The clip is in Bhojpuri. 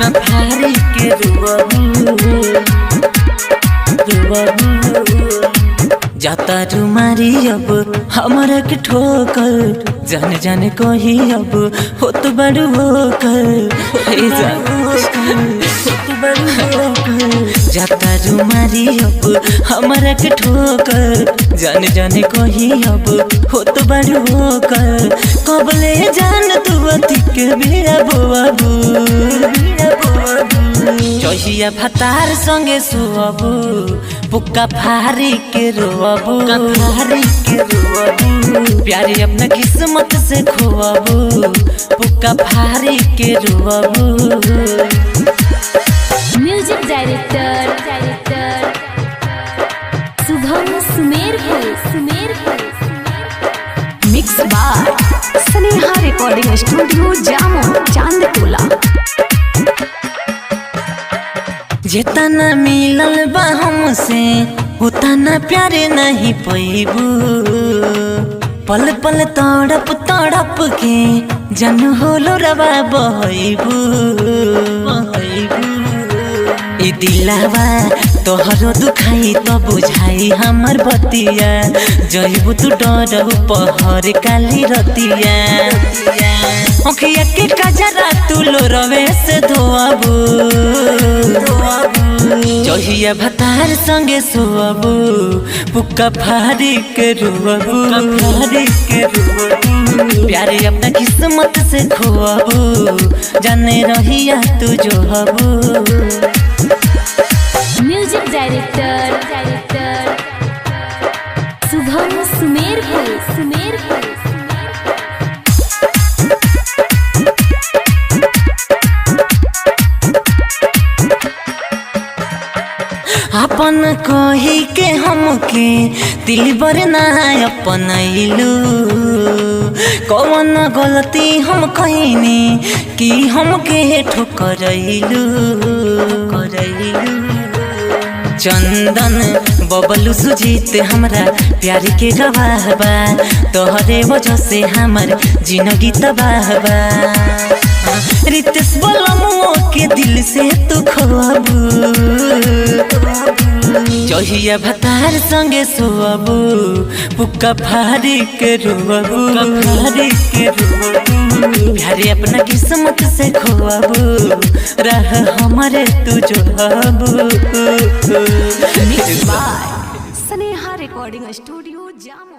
पुक्का फारी के रुआबू जाता रुमारी अब हमारा के ठोकर जाने जाने कही अब होत बड़ू होकर जाता रुमारी अब हमारा के ठोकर जाने जाने कही अब होत बड़ू होकर कबले जान तू अति के बेरा बोआबू चहिया भतार संगे सुअबू पुक्का फारी के रोअबू प्यारी अपना किस्मत से खोअबू पुक्का फारी के रोअबू। Music director Shubham Sumerpur mix by Sneha recording studio Jamo Chandtola. जितना मिलल बा हमसे उतना प्यारे नहीं पैबू पल पल तड़प के जन होलो रवा बहबू ई दिलावा तोहरो दुखाई तो बुझाई हमर बतिया जइबू तू डरहु पहर काली रतिया ओखिया के कजरा तू लोरवे से धोआबू चहिया भतार संगे सोअबू पुक्का फारी के रुआबू प्यारे अपना किस्मत से खोअबू जाने रहिया तू जोहबू। म्यूजिक डायरेक्टर शुभम सुमेरपुर अपन कही के हमके दिल बर ना अपनैलू कौन गलती हम कहीनी कि हमके ठुकरैलू चंदन बबलू सुजीत हमरा प्यार के गवाह बा तोहरे वजह से हमर जिंदगी तबाह बा रितेश बोलमुओ के दिल से तू खोअबू चहिया भतार संगे सोअबू पुक्का फारी के रुआबू प्यारे अपना किस्मत से खोअबू रह हमारे तू जोहबू। Mix by Sneha recording studio जामो।